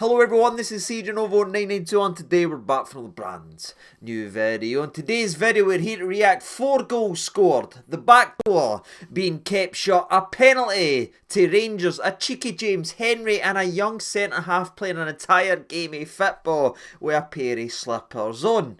Hello everyone, this is CJNovo992 and today we're back for the brand new video. In today's video we're here to react 4 goals scored, the back door being kept shut, a penalty to Rangers, a cheeky James Henry and a young centre half playing an entire game of football with a pair of slippers on.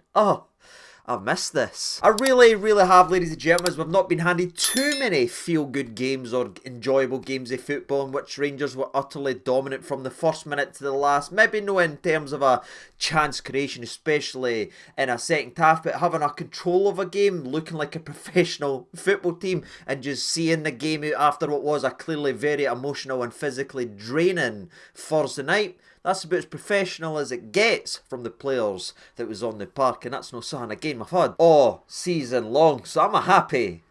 I've missed this. I really have, ladies and gentlemen, as we've not been handed too many feel-good games or enjoyable games of football in which Rangers were utterly dominant from the first minute to the last. Maybe no in terms of a chance creation, especially in a second half, but having a control of a game, looking like a professional football team and just seeing the game out after what was a clearly very emotional and physically draining Thursday night. That's about as professional as it gets from the players that was on the park, and that's no sign of game I've had all season long, so I'm a happy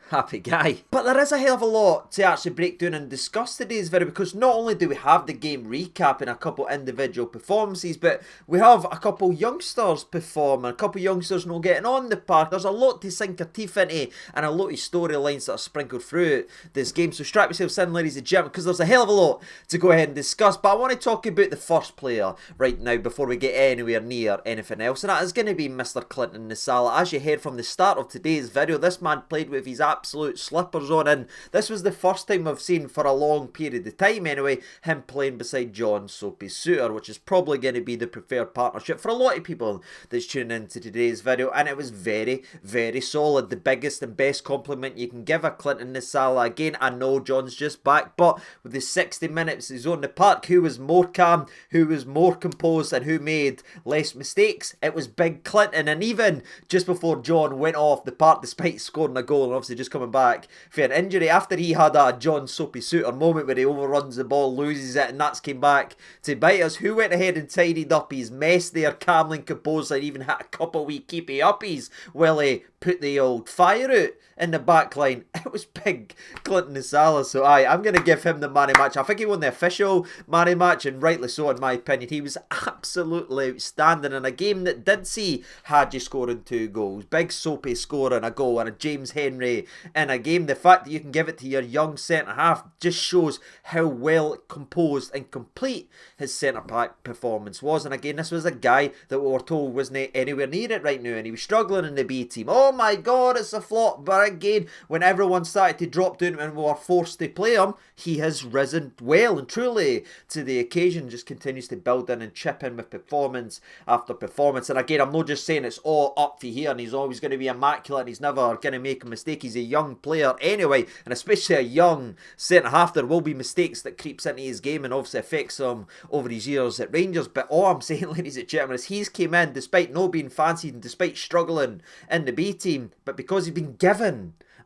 guy. But there is a hell of a lot to actually break down and discuss today's video, because not only do we have the game recap and a couple individual performances, but we have a couple youngsters perform and a couple youngsters not getting on the park. There's a lot to sink your teeth into and a lot of storylines that are sprinkled through this game, so strap yourselves in, ladies and gentlemen, because there's a hell of a lot to go ahead and discuss. But I want to talk about the first player right now before we get anywhere near anything else, and that is going to be Mr. Clinton Nsiala. As you heard from the start of today's video, this man played with his absolute slippers on, and this was the first time I've seen for a long period of time anyway him playing beside John Soapy Soutar, which is probably going to be the preferred partnership for a lot of people that's tuning into today's video, and it was very solid. The biggest and best compliment you can give a Clinton Nsiala. Again, I know John's just back, but with the 60 minutes he's on the park, who was more calm, who was more composed, and who made less mistakes? It was Big Clinton. And even just before John went off the park, despite scoring a goal and obviously just coming back for an injury, after he had a John Soapy Soutar moment where he overruns the ball, loses it, and that's came back to bite us, who went ahead and tidied up his mess there, calmly and composed, and even had a couple wee keepy uppies while he put the old fire out in the back line. It was Big Clinton Nsiala, so I'm going to give him the man of match. I think he won the official man of match, and rightly so in my opinion. He was absolutely outstanding in a game that did see Hagis scoring 2 goals, Big Soapy scoring a goal, and a James Henry in a game. The fact that you can give it to your young centre-half just shows how well composed and complete his centre-back performance was. And again, this was a guy that we were told wasn't anywhere near it right now, and he was struggling in the B team. Oh my god, it's a flop. But again, when everyone started to drop down and we were forced to play him, he has risen well and truly to the occasion. Just continues to build in and chip in with performance after performance. And again, I'm not just saying it's all up for here and he's always going to be immaculate and he's never going to make a mistake. He's a young player anyway, and especially a young centre-half. There will be mistakes that creeps into his game and obviously affects him over his years at Rangers. But all I'm saying, ladies and gentlemen, is he's came in despite not being fancied and despite struggling in the B team, but because he's been given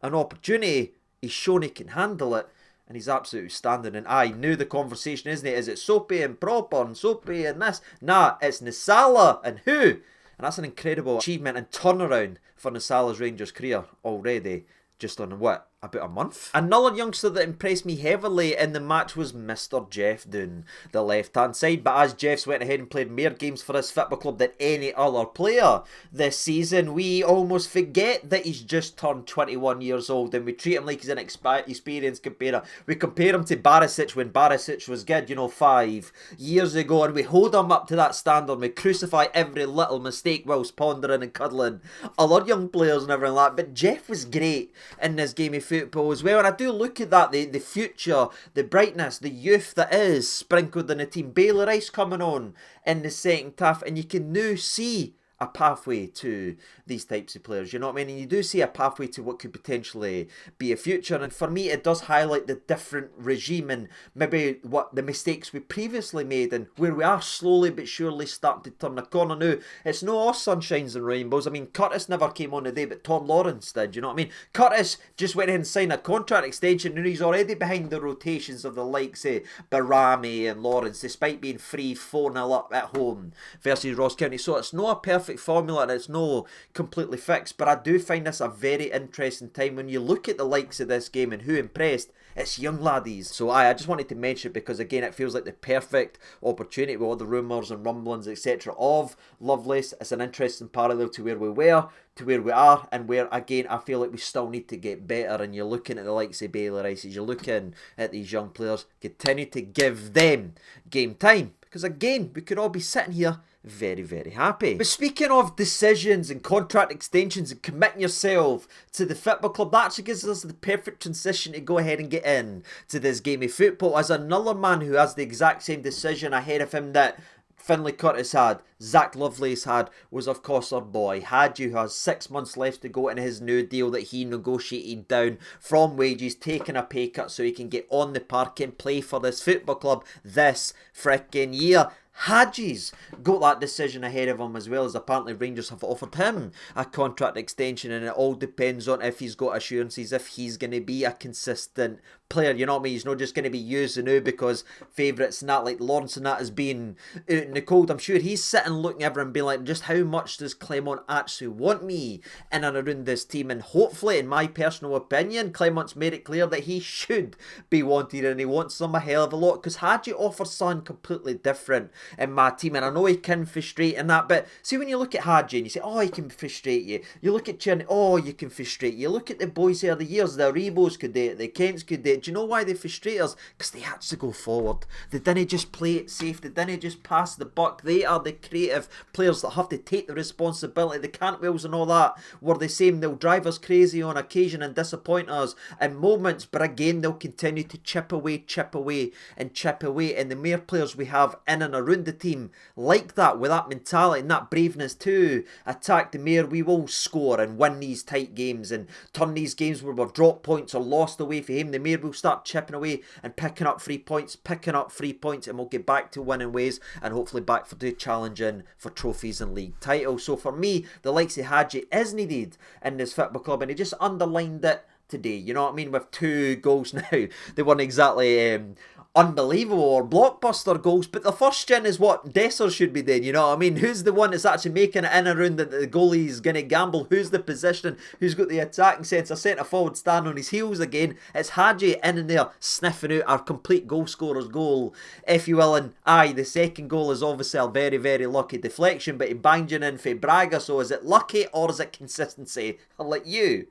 an opportunity, he's shown he can handle it, and he's absolutely standing. And I knew the conversation, isn't it? Is it Soapy and proper and Soapy and this? Nah, it's Nsiala and who? And that's an incredible achievement and turnaround for Nsiala's Rangers career already, just on what, about a month? Another youngster that impressed me heavily in the match was Mr. Jeff down the left-hand side. But as Jeff's went ahead and played more games for his football club than any other player this season, we almost forget that he's just turned 21 years old and we treat him like he's an experienced comparer. We compare him to Barisic when Barisic was good, 5 years ago, and we hold him up to that standard. We crucify every little mistake whilst pondering and cuddling other young players and everything like that. But Jeff was great in this game of football as well, and I do look at that, the future, the brightness, the youth that is sprinkled in the team. Bailey Rice coming on in the second half, and you can now see a pathway to these types of players, you know what I mean? And you do see a pathway to what could potentially be a future. And for me, it does highlight the different regime and maybe what the mistakes we previously made, and where we are slowly but surely starting to turn the corner now. It's no all sunshines and rainbows. I mean, Curtis never came on today, but Tom Lawrence did, you know what I mean? Curtis just went ahead and signed a contract extension, and he's already behind the rotations of the likes of Barami and Lawrence, despite being 3-4-0 up at home versus Ross County. So it's not a perfect formula and it's no completely fixed, but I do find this a very interesting time when you look at the likes of this game and who impressed. It's young laddies. So I just wanted to mention it because again it feels like the perfect opportunity with all the rumours and rumblings etc of Lovelace. It's an interesting parallel to where we were, to where we are, and where again I feel like we still need to get better. And you're looking at the likes of Bailey Rice, you're looking at these young players, continue to give them game time, because again, we could all be sitting here very, very happy. But speaking of decisions and contract extensions and committing yourself to the football club, that actually gives us the perfect transition to go ahead and get in to this game of football, as another man who has the exact same decision ahead of him that Finlay Curtis had, Zach Lovelace had, was of course our boy Hagi, who has 6 months left to go in his new deal that he negotiated down from wages, taking a pay cut so he can get on the park and play for this football club this frickin' year. Hagis got that decision ahead of him, as well as apparently Rangers have offered him a contract extension, and it all depends on if he's got assurances if he's going to be a consistent player, you know what I mean? He's not just going to be used now because favourites and that, like Lawrence and that, is being out in the cold. I'm sure he's sitting looking over and being like, just how much does Clement actually want me in and around this team? And hopefully, in my personal opinion, Clement's made it clear that he should be wanted and he wants them a hell of a lot, because Hagi offers something completely different in my team. And I know he can frustrate and that, but see, when you look at Hagi and you say, oh, he can frustrate you. You look at Cherny, oh, you can frustrate you. Look at the boys here, the years, the Rebos could do it, the Kents could do it. Do you know why they frustrate us? Because they actually go forward. They didn't just play it safe. They didn't just pass the buck. They are the creative players that have to take the responsibility. The Cantwells and all that were the same. They'll drive us crazy on occasion and disappoint us in moments, but again, they'll continue to chip away, and chip away. And the more players we have in and around the team like that, with that mentality and that braveness to attack, the more we will score and win these tight games and turn these games where we've dropped points or lost away for him. The more we'll start chipping away and picking up 3 points, and we'll get back to winning ways and hopefully back for the challenging for trophies and league titles. So for me, the likes of Hagi is needed in this football club, and he just underlined it today, you know what I mean, with 2 goals now. They weren't exactly unbelievable or blockbuster goals, but the first string is what Dessers should be doing, you know what I mean? Who's the one that's actually making it in and around that the goalie is going to gamble? Who's the positioning? Who's got the attacking sense? A centre forward stand on his heels again. It's Hagi in and there sniffing out our complete goal scorer's goal, if you will. And aye, the second goal is obviously a very, very lucky deflection, but he banged it in for Braga. So is it lucky or is it consistency? I'll let you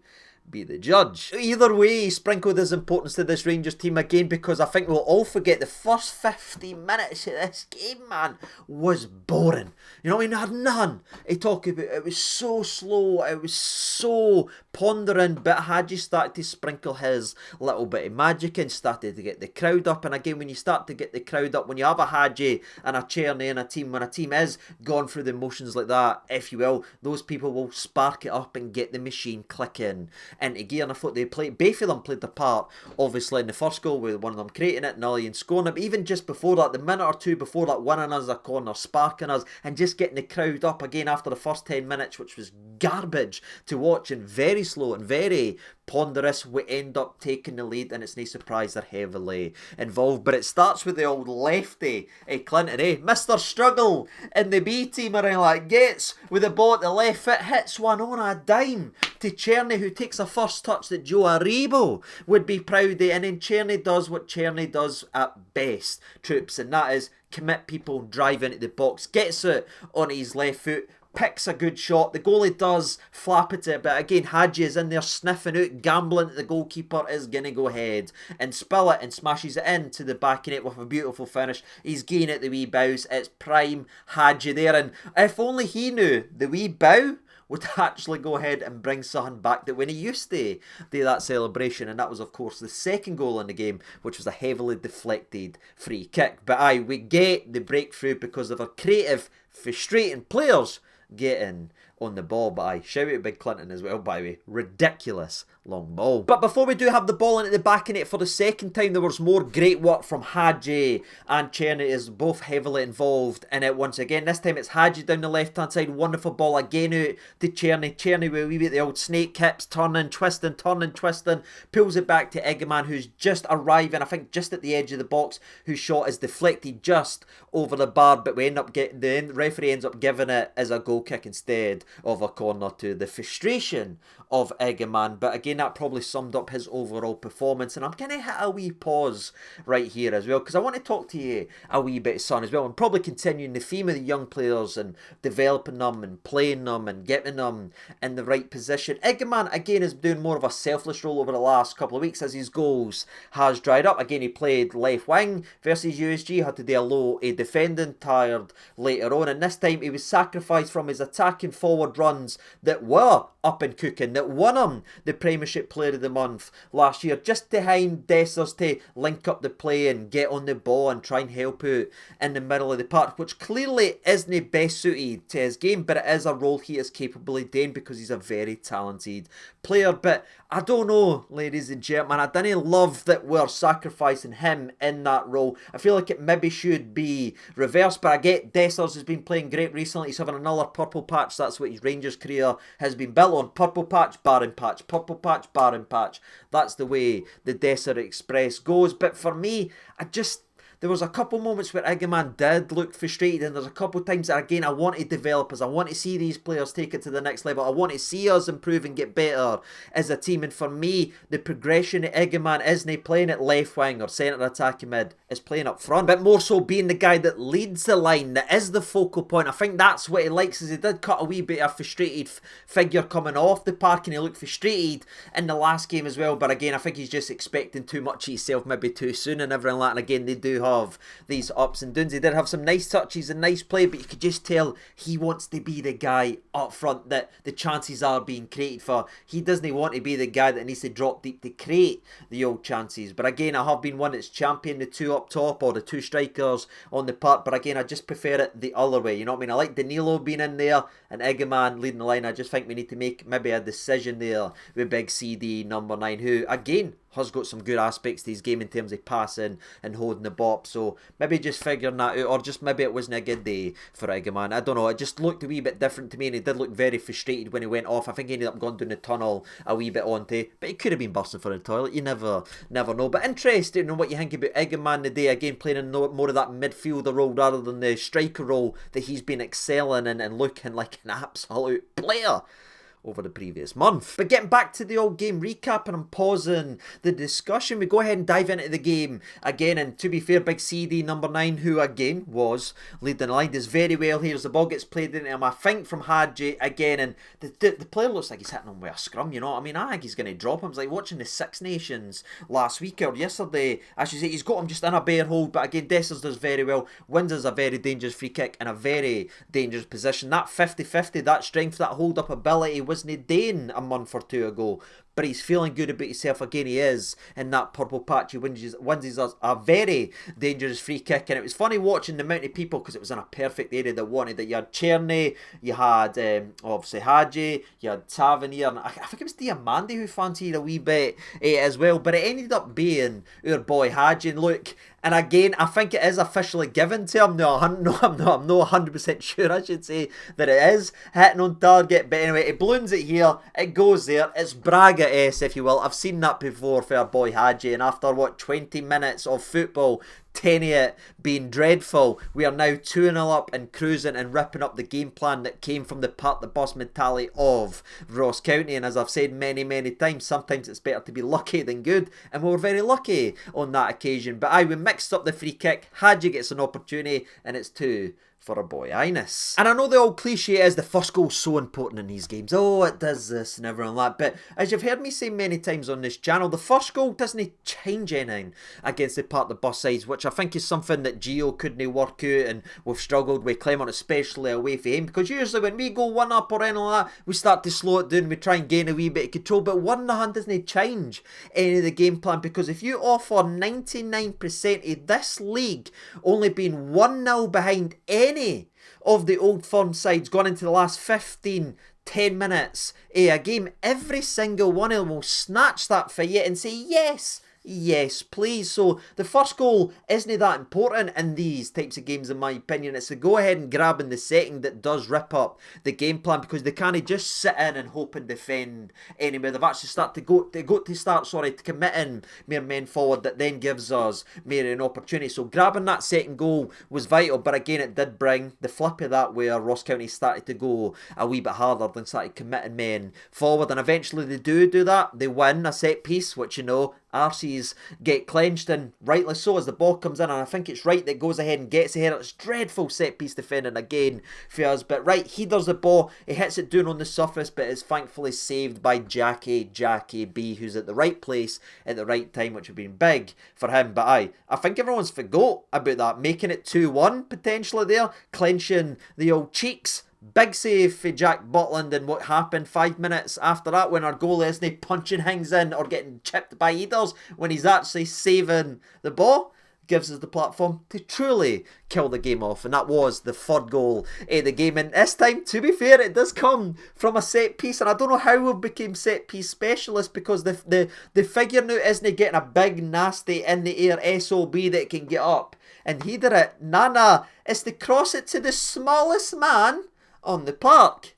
be the judge. Either way, he sprinkled his importance to this Rangers team again, because I think we'll all forget the first 50 minutes of this game, man, was boring. You know what I mean? I had none to talk about. It was so slow. It was so pondering, but Hagi started to sprinkle his little bit of magic and started to get the crowd up. And again, when you start to get the crowd up, when you have a Hagi and a Cherny and a team, when a team is gone through the motions like that, if you will, those people will spark it up and get the machine clicking into gear. And I thought both of them played the part, obviously in the first goal with one of them creating it, Nully and scoring it, but even just before that, the minute or two before that, winning us a corner, sparking us, and just getting the crowd up again after the first 10 minutes, which was garbage to watch and very slow and very ponderous. We end up taking the lead, and it's no surprise they're heavily involved. But it starts with the old lefty, Clinton, Mr. Struggle in the B team, and like gets with the ball at the left foot, hits one on a dime to Cherny, who takes a first touch that Joe Aribo would be proud of, and then Cherny does what Cherny does at best, troops, and that is commit people, drive into the box, gets it on his left foot, picks a good shot. The goalie does flap at it, but again, Hagi is in there sniffing out, gambling that the goalkeeper is going to go ahead and spill it, and smashes it into the back of it with a beautiful finish. He's getting at the wee bows. It's prime Hagi there, and if only he knew the wee bow would actually go ahead and bring something back that when he used to do that celebration. And that was, of course, the second goal in the game, which was a heavily deflected free kick. But aye, we get the breakthrough because of our creative, frustrating players getting on the ball. But aye, shout out Big Clinton as well, by the way. Ridiculous long ball. But before we do have the ball into the back in it for the second time, there was more great work from Hagi, and Cherny is both heavily involved in it once again. This time it's Hagi down the left hand side, wonderful ball again out to Cherny. Cherny with a wee bit the old snake hips, turning, twisting, pulls it back to Eggman, who's just arriving, I think just at the edge of the box, whose shot is deflected just over the bar, but we end up getting, the referee ends up giving it as a goal kick instead of a corner to the frustration of Egeman. But again, that probably summed up his overall performance. And I'm going to hit a wee pause right here as well, because I want to talk to you a wee bit, son, as well. And probably continuing the theme of the young players and developing them and playing them and getting them in the right position. Egeman, again, is doing more of a selfless role over the last couple of weeks as his goals has dried up. Again, he played left wing versus USG, had to do a defending, tired later on. And this time he was sacrificed from his attacking forward runs that were up and cooking, that won him the Premiership Player of the Month last year, just behind Dessers to link up the play and get on the ball and try and help out in the middle of the park, which clearly isn't best suited to his game, but it is a role he is capable of doing because he's a very talented player. But I don't know, ladies and gentlemen, I didn't love that we're sacrificing him in that role. I feel like it maybe should be reversed, but I get Dessers has been playing great recently. He's having another purple patch. That's what his Rangers career has been built on. Purple patch, barren patch, purple patch, barren patch. That's the way the Dessers Express goes. But for me, there was a couple moments where Egeman did look frustrated, and there's a couple times that, again, I want to develop us. I want to see these players take it to the next level. I want to see us improve and get better as a team. And for me, the progression of Egeman isn't playing at left wing or centre attacking mid, is playing up front, but more so being the guy that leads the line, that is the focal point. I think that's what he likes, is he did cut a wee bit of frustrated figure coming off the park, and he looked frustrated in the last game as well. But again, I think he's just expecting too much of himself maybe too soon and everything like that. And again, they do have these ups and downs. He did have some nice touches and nice play, but you could just tell he wants to be the guy up front that the chances are being created for. He doesn't want to be the guy that needs to drop deep to create the old chances. But again, I have been one that's championed the two up top or the two strikers on the park. But again, I just prefer it the other way. You know what I mean? I like Danilo being in there and Egeman leading the line. I just think we need to make maybe a decision there with Big CD number 9, who again has got some good aspects to his game in terms of passing and holding the ball. So maybe just figuring that out, or just maybe it wasn't a good day for Egeman. I don't know, it just looked a wee bit different to me, and he did look very frustrated when he went off. I think he ended up going down the tunnel a wee bit onto, but he could have been busting for the toilet. You never know. But interesting in what you think about Egeman today, again playing in more of that midfielder role rather than the striker role that he's been excelling in and looking like an absolute player over the previous month. But getting back to the old game recap, and I'm pausing the discussion, we go ahead and dive into the game again. And to be fair, Big CD number 9, who again was leading the line, does very well here as the ball gets played into him, I think, from Hagi again, and the player looks like he's hitting him with a scrum, you know what I mean? I think he's going to drop him. It's like watching the Six Nations last week or yesterday, I should say. He's got him just in a bare hold, but again, Dessers does very well, wins us a very dangerous free kick in a very dangerous position. That 50-50, that strength, that hold up ability wasn't Dane a month or two ago, but he's feeling good about himself again. He is in that purple patch. He wins a very dangerous free kick, and it was funny watching the amount of people, because it was in a perfect area that wanted it. You had Cherny, you had obviously Hagi, you had Tavernier, and I think it was Diamandi who fancied a wee bit as well, but it ended up being our boy Hagi. And look, and again, I think it is officially given to him. I'm not 100% sure, I should say, that it is hitting on target. But anyway, it balloons it here, it goes there. It's Braga-esque, if you will. I've seen that before for our boy Hagi. And after, 20 minutes of football, 10 of it being dreadful, we are now 2-0 up and cruising and ripping up the game plan that came from the part the bus mentality of Ross County. And as I've said many times, sometimes it's better to be lucky than good, and we were very lucky on that occasion. But we mixed up the free kick. Hagi gets an opportunity, and it's 2 for a boy Ines. And I know the old cliche is the first goal's so important in these games. Oh, it does this and everything like that. But as you've heard me say many times on this channel, the first goal doesn't change anything against the part the bus sides, which I think is something that Gio couldn't work out, and we've struggled with Clement, especially away from him, because usually when we go 1-up or anything like that, we start to slow it down, we try and gain a wee bit of control. But 1-0 doesn't change any of the game plan, because if you offer 99% of this league only being 1-0 behind any of the Old Firm sides going into the last 10 minutes of a game, every single one of them will snatch that for you and say, yes, Yes, please. So the first goal isn't that important in these types of games, in my opinion. It's to go ahead and grab in the second that does rip up the game plan, because they can't just sit in and hope and defend anywhere. They've actually started to committing more men forward that then gives us more an opportunity. So grabbing that second goal was vital, but again it did bring the flip of that, where Ross County started to go a wee bit harder than started committing men forward, and eventually they do that. They win a set piece, which, you know, Arsees get clenched, and rightly so, as the ball comes in, and I think it's right that goes ahead and gets ahead. It's dreadful set piece defending again for us, but right, he does the ball, he hits it down on the surface, but it's thankfully saved by Jackie B, who's at the right place at the right time, which would have been big for him. But I think everyone's forgot about that, making it 2-1 potentially there, clenching the old cheeks. Big save for Jack Butland, and what happened 5 minutes after that, when our goalie isn't punching things in or getting chipped by headers, when he's actually saving the ball, gives us the platform to truly kill the game off. And that was the third goal of the game. And this time, to be fair, it does come from a set piece, and I don't know how we became set piece specialists, because the figure now isn't getting a big nasty in the air SOB that can get up and header it. Nah, it's to cross it to the smallest man on the park.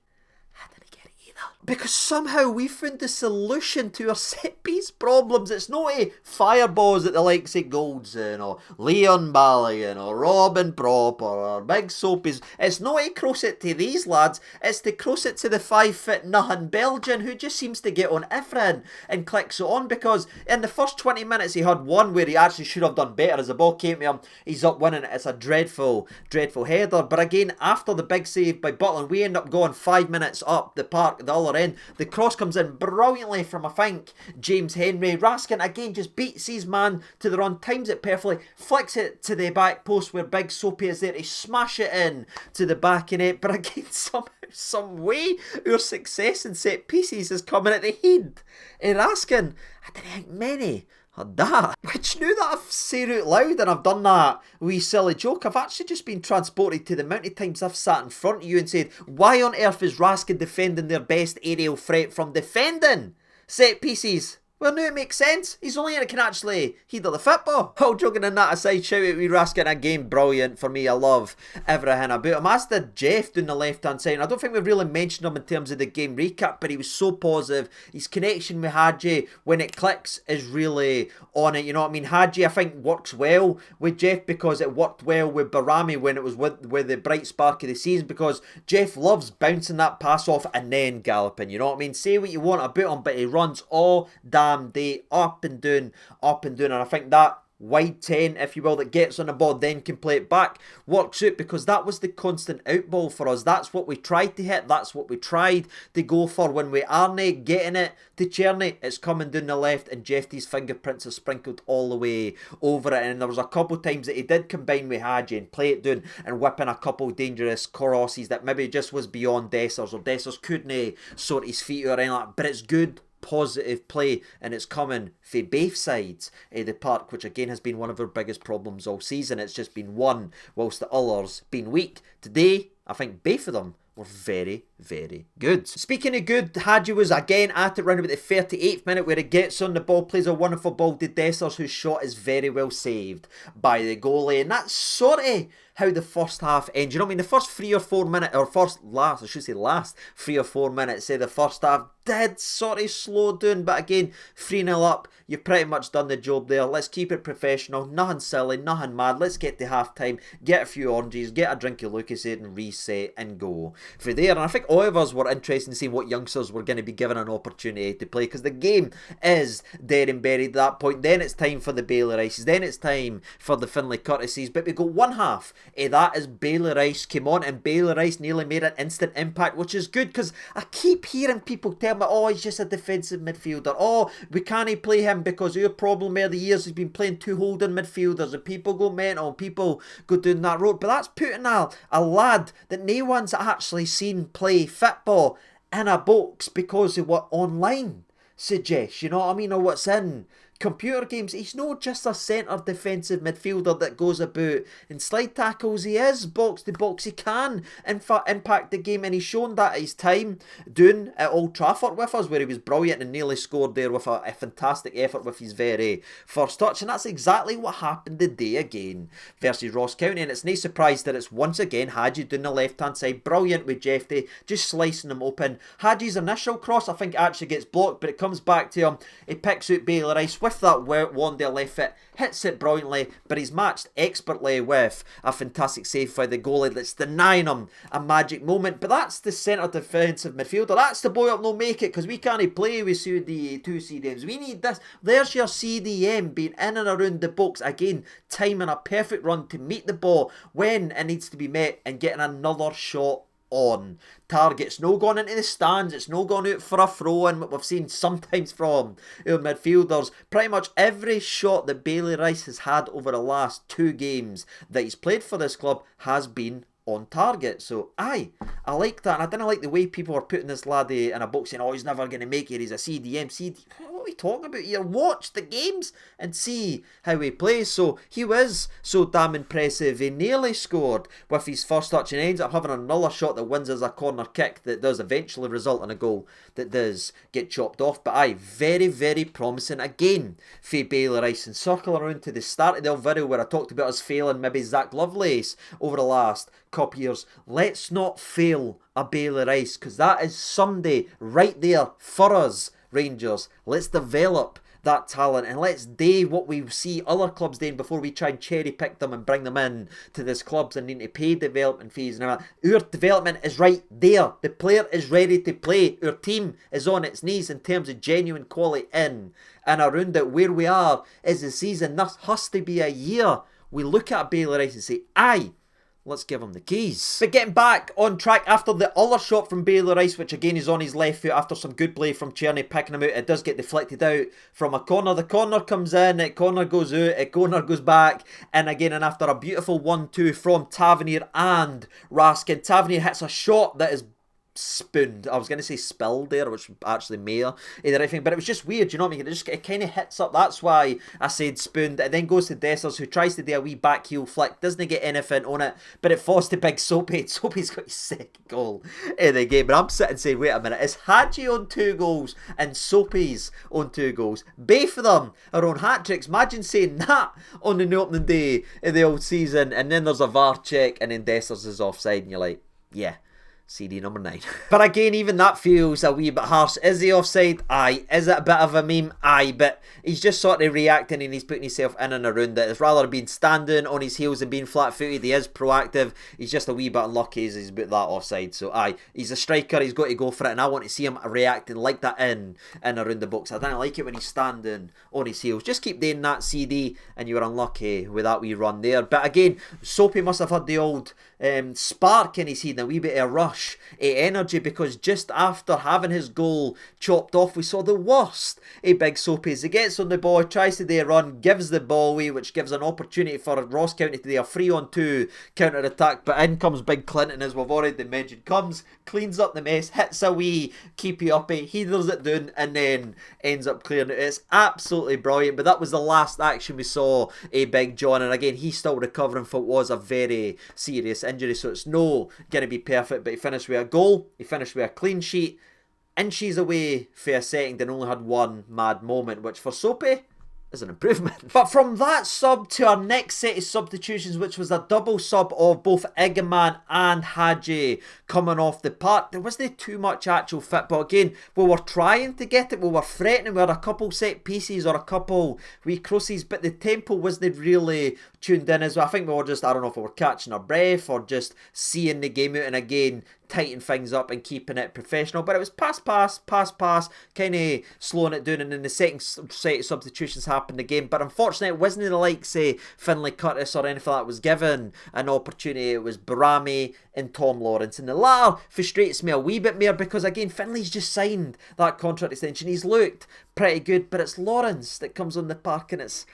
I didn't get it either, because somehow we found the solution to our set piece problems. It's not a fireballs at the likes of Goldson or Leon Ballaghan or Robin Proper or Big Soapies. It's not to cross it to these lads, it's to cross it to the 5'0" Belgian, who just seems to get on everything and clicks it on, because in the first 20 minutes he had one where he actually should have done better. As the ball came to him, he's up winning it. It's a dreadful header. But again, after the big save by Butland, we end up going 5 minutes up the park, the other end. The cross comes in brilliantly from, I think, James Henry. Raskin again just beats his man to the run, times it perfectly, flicks it to the back post where Big Soapy is there to smash it in to the back of it. But again, somehow, some way, our success in set pieces is coming at the head of Raskin. I didn't think many had that. Which, now that I've said it out loud and I've done that wee silly joke, I've actually just been transported to the amount of times I've sat in front of you and said, why on earth is Raskin defending their best aerial threat from defending set pieces? Well, now it makes sense. He's only one that can actually header the football. All joking and that aside, shout out wee Raskin again. Brilliant for me. I love everything about him. As did Jeff down the left-hand side. I don't think we've really mentioned him in terms of the game recap, but he was so positive. His connection with Hadji, when it clicks, is really on it. You know what I mean? Hadji, I think, works well with Jeff, because it worked well with Barami when it was with the bright spark of the season, because Jeff loves bouncing that pass off and then galloping. You know what I mean? Say what you want about him, but he runs all damn day, up and down, and I think that wide 10, if you will, that gets on the ball, then can play it back, works out, because that was the constant outball for us. That's what we tried to hit, that's what we tried to go for. When we aren't getting it to Cherny, it's coming down the left, and Jeffy's fingerprints are sprinkled all the way over it. And there was a couple times that he did combine with Hadji and play it down and whip in a couple dangerous crosses that maybe just was beyond Dessers, or Dessers couldn't sort his feet or anything like that. But it's good, positive play, and it's coming for both sides of the park, which again has been one of our biggest problems all season. It's just been one whilst the others been weak. Today, I think both of them were very, very good. Speaking of good, Hadji was again at it round about the 38th minute, where he gets on the ball, plays a wonderful ball to Dessers, whose shot is very well saved by the goalie. And that's sort of how the first half ends. You know what I mean? The first 3 or 4 minutes, or last 3 or 4 minutes of the first half did sort of slow down, but again, 3-0 up, you've pretty much done the job there. Let's keep it professional, nothing silly, nothing mad. Let's get to half time, get a few oranges, get a drink of Lucasade and reset and go for there. And I think all of us were interested in seeing what youngsters were going to be given an opportunity to play, because the game is dead and buried at that point. Then it's time for the Bailey Rices, then it's time for the Finlay Courtesies, but we got one half of that as Bailey Rice came on, and Bailey Rice nearly made an instant impact, which is good, because I keep hearing people tell me, oh, he's just a defensive midfielder, oh, we can't play him because our problem over the years has been playing two holding midfielders, and people go mental, people go down that road. But that's putting a lad that no one's actually seen play football in a box because of what online suggests, you know what I mean, or what's in computer games. He's not just a centre defensive midfielder that goes about and slide tackles. He is box to box. He can impact the game, and he's shown that at his time doing at Old Trafford with us, where he was brilliant and nearly scored there with a fantastic effort with his very first touch. And that's exactly what happened today again versus Ross County. And it's no surprise that it's once again Hagis down the left hand side, brilliant with Jeffy just slicing him open. Hagis' initial cross I think actually gets blocked, but it comes back to him. He picks out Bailey Rice with that wonder left foot, hits it brilliantly, but he's matched expertly with a fantastic save by the goalie that's denying him a magic moment. But that's the centre defensive midfielder. That's the boy up no make it, because we can't play with two CDMs. We need this. There's your CDM being in and around the box again, timing a perfect run to meet the ball when it needs to be met and getting another shot on target. It's no gone into the stands, it's no gone out for a throw in, what we've seen sometimes from our midfielders. Pretty much every shot that Bailey Rice has had over the last 2 games that he's played for this club has been on target. So I like that, and I didn't like the way people are putting this laddie in a box saying, oh, he's never going to make it, he's a CDM. What are we talking about here? Watch the games and see how he plays. So he was so damn impressive. He nearly scored with his first touch and ends up having another shot that wins as a corner kick that does eventually result in a goal that does get chopped off. But very, very promising again for Bailey Rice. And circle around to the start of the video where I talked about us failing maybe Zach Lovelace over the last couple years. Let's not fail a Bailey Rice, because that is somebody right there for us Rangers. Let's develop that talent and let's do what we see other clubs doing before we try and cherry pick them and bring them in to this clubs and need to pay development fees and all that. Our development is right there. The player is ready to play. Our team is on its knees in terms of genuine quality in and around it. Where we are is the season. This has to be a year we look at Bailey Rice and say, aye, let's give him the keys. But getting back on track after the other shot from Bailey Rice, which again is on his left foot after some good play from Czerny picking him out. It does get deflected out from a corner. The corner comes in, the corner goes out, the corner goes back. And again, and after a beautiful 1-2 from Tavernier and Raskin, Tavernier hits a shot that is spooned. I was going to say spilled there, which actually may have the right thing, but it was just weird, you know what I mean? It kind of hits up. That's why I said spooned. It then goes to Dessers, who tries to do a wee back heel flick, doesn't get anything on it, but it falls to big Soapy. Soapy's got his second goal in the game, and I'm sitting saying, wait a minute, is Hagi on 2 goals and Soapy's on 2 goals? Both of them are on hat-tricks. Imagine saying that on the opening day of the old season, and then there's a VAR check, and then Dessers is offside, and you're like, yeah, CD number 9. But again, even that feels a wee bit harsh. Is he offside? Aye. Is it a bit of a meme? Aye. But he's just sort of reacting and he's putting himself in and around it. It's rather been standing on his heels and being flat-footed. He is proactive. He's just a wee bit unlucky as he's put that offside. So aye, he's a striker. He's got to go for it. And I want to see him reacting like that in and around the box. I don't like it when he's standing on his heels. Just keep doing that, CD, and you were unlucky with that wee run there. But again, Soapy must have had the old spark in his head, a wee bit of rush energy, because just after having his goal chopped off, we saw the worst Big Soapy. He gets on the ball, tries to do a run, gives the ball away, which gives an opportunity for Ross County to do a 3-on-2 counter attack. But in comes Big Clinton, as we've already mentioned, comes, cleans up the mess, hits a wee keepy uppy, headers it down, and then ends up clearing it. It's absolutely brilliant. But that was the last action we saw Big John, and again, he's still recovering from what was a very serious injury, so it's no going to be perfect. But he finished with a goal, he finished with a clean sheet, inches away for a second, and only had one mad moment, which for Soapy is an improvement. But from that sub to our next set of substitutions, which was a double sub of both Igaman and Hagi coming off the park, there wasn't too much actual fit. But again, we were trying to get it, we were threatening, we had a couple set pieces or a couple wee crosses, but the tempo wasn't really tuned in as well. I think we were just, I don't know if we were catching our breath or just seeing the game out and again tighten things up and keeping it professional. But it was pass, kind of slowing it down, and then the second set of substitutions happened again. But unfortunately, it wasn't the likes, say, Finlay Curtis or anything that was given an opportunity. It was Barami and Tom Lawrence. And the latter frustrates me a wee bit more because, again, Finlay's just signed that contract extension. He's looked pretty good, but it's Lawrence that comes on the park, and it's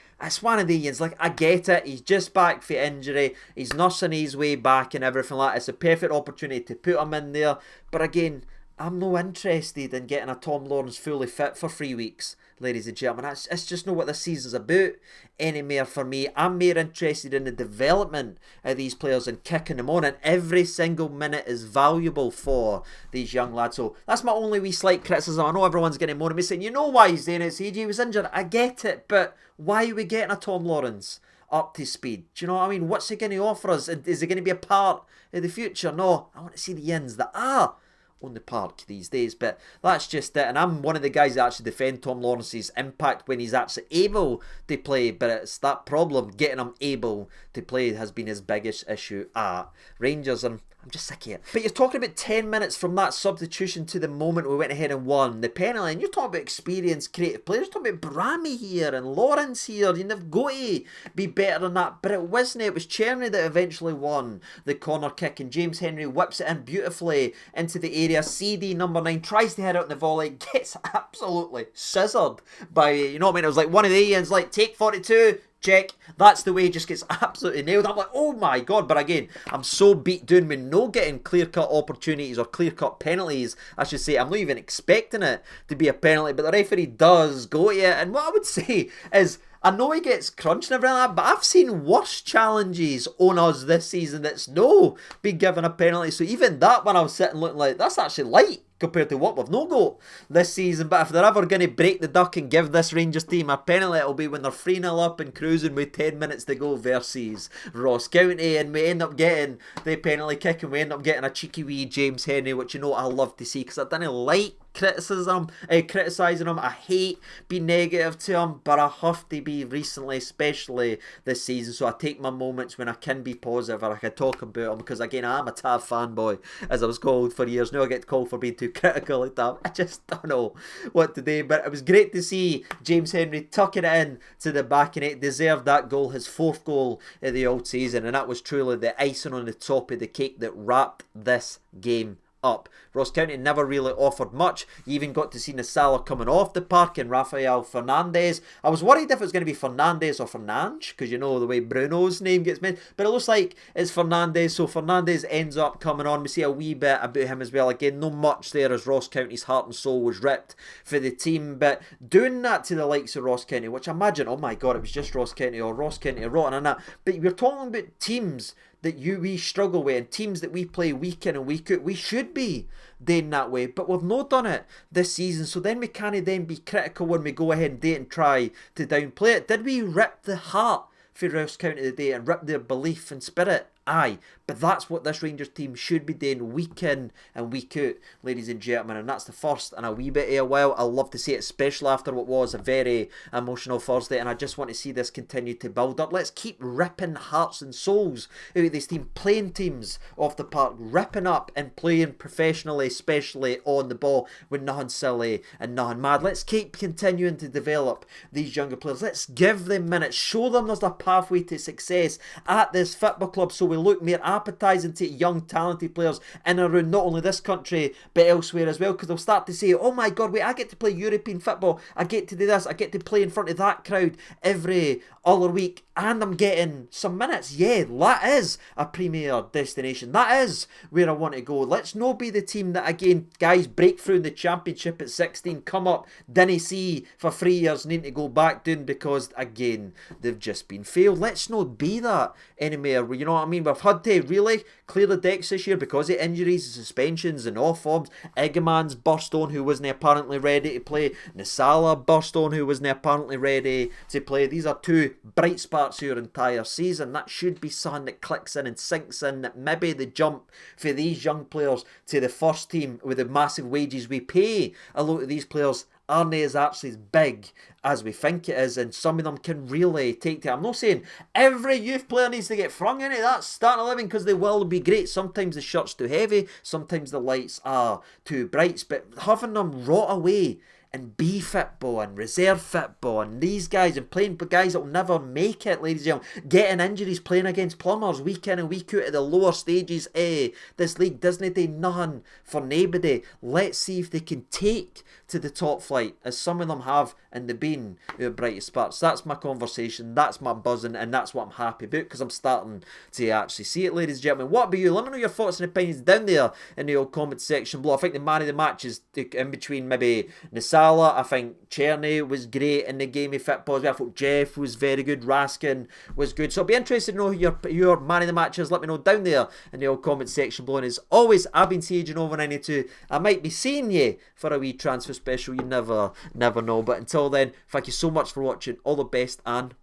one of these, like, I get it, he's just back for injury, he's nursing his way back and everything like that. It's a perfect opportunity to put him in there, but again, I'm no interested in getting a Tom Lawrence fully fit for 3 weeks, ladies and gentlemen. That's just not what this season's about anymore for me. I'm more interested in the development of these players and kicking them on, and every single minute is valuable for these young lads. So that's my only wee slight criticism. I know everyone's getting more of me saying, you know why he's doing it, CJ was injured. I get it, but why are we getting a Tom Lawrence up to speed? Do you know what I mean? What's he going to offer us? Is he going to be a part of the future? No, I want to see the ins that are on the park these days, but that's just it. And I'm one of the guys that actually defend Tom Lawrence's impact when he's actually able to play, but it's that problem, getting him able to play, has been his biggest issue at Rangers, and I'm just sick of it. But you're talking about 10 minutes from that substitution to the moment we went ahead and won the penalty, and you're talking about experienced, creative players. You're talking about Bramy here and Lawrence here. You've got to be better than that, but it wasn't. It was Cherny that eventually won the corner kick, and James Henry whips it in beautifully into the area. CD number 9 tries to head out in the volley, gets absolutely scissored by, you know what I mean? It was like one of the ends, like, take 42. Check. That's the way he just gets absolutely nailed. I'm like, oh my god. But again, I'm so beat down with no getting clear-cut opportunities or clear-cut penalties, I should say. I'm not even expecting it to be a penalty, but the referee does go to it. And what I would say is, I know he gets crunched and everything like that, but I've seen worse challenges on us this season that's no been given a penalty. So even that one, I was sitting looking like, that's actually light compared to what we've no got this season. But if they're ever going to break the duck and give this Rangers team a penalty, it'll be when they're 3-0 up and cruising with 10 minutes to go versus Ross County, and we end up getting the penalty kick and we end up getting a cheeky wee James Henry, which, you know, I love to see, because I didn't like criticising him. I hate being negative to him, but I have to be recently, especially this season. So I take my moments when I can be positive or I can talk about him, because again, I'm a Tav fanboy, as I was called for years. Now I get called for being too critical like that. I just don't know what to do. But it was great to see James Henry tucking it in to the back, and it deserved that goal, his 4th goal of the old season, and that was truly the icing on the top of the cake that wrapped this game up. Ross County never really offered much. You even got to see Nsiala coming off the park and Rafael Fernandez. I was worried if it was going to be Fernandez or Fernandes, because you know the way Bruno's name gets made, but it looks like it's Fernandez. So Fernandez ends up coming on. We see a wee bit about him as well. Again, not much there, as Ross County's heart and soul was ripped for the team, but doing that to the likes of Ross County, which I imagine, oh my god, it was just Ross County or Ross County rotten and that, but we're talking about teams that we struggle with, and teams that we play week in and week out. We should be doing that way, but we've not done it this season. So then we can't then be critical when we go ahead and do it and try to downplay it. Did we rip the heart for Ross County today and rip their belief and spirit? Aye, but that's what this Rangers team should be doing week in and week out, ladies and gentlemen, and that's the first in a wee bit of a while. I love to see it, especially after what was a very emotional Thursday, and I just want to see this continue to build up. Let's keep ripping hearts and souls out of this team, playing teams off the park, ripping up and playing professionally, especially on the ball, with nothing silly and nothing mad. Let's keep continuing to develop these younger players. Let's give them minutes, show them there's a pathway to success at this football club, so we look more appetising to young talented players in and around not only this country but elsewhere as well, because they'll start to say, oh my god, wait, I get to play European football, I get to do this, I get to play in front of that crowd every other week, and I'm getting some minutes. Yeah, that is a premier destination. That is where I want to go. Let's not be the team that, again, guys, break through in the championship at 16, come up, didn't see for 3 years, need to go back down because, again, they've just been failed. Let's not be that anymore. You know what I mean? We've had to really clear the decks this year because of injuries and suspensions and off forms. Egeman's burst on, who wasn't apparently ready to play. Nsiala burst on, who wasn't apparently ready to play. These are two bright sparks of your entire season. That should be something that clicks in and sinks in, that maybe the jump for these young players to the first team with the massive wages we pay a lot of these players aren't as actually as big as we think it is, and some of them can really take to it. I'm not saying every youth player needs to get flung into that starting 11, because they will be great. Sometimes the shirt's too heavy, sometimes the lights are too bright, but having them rot away and B football and reserve football and these guys and playing guys that will never make it, ladies and gentlemen, getting injuries, playing against plumbers week in and week out at the lower stages. This league doesn't do nothing for nobody. Let's see if they can take to the top flight, as some of them have and they've been our brightest sparks. That's my conversation, that's my buzzing, and that's what I'm happy about, because I'm starting to actually see it, ladies and gentlemen. What about you? Let me know your thoughts and opinions down there in the old comment section below. I think the man of the match is in between maybe Nsiala. I think Czerny was great in the game of football as well. I thought Jeff was very good, Raskin was good. So I'll be interested to know who your man of the match is. Let me know down there in the old comment section below. And as always, I've been Sage over 92. I might be seeing you for a wee transfer special. You never know. But until then, thank you so much for watching. All the best and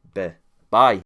bye.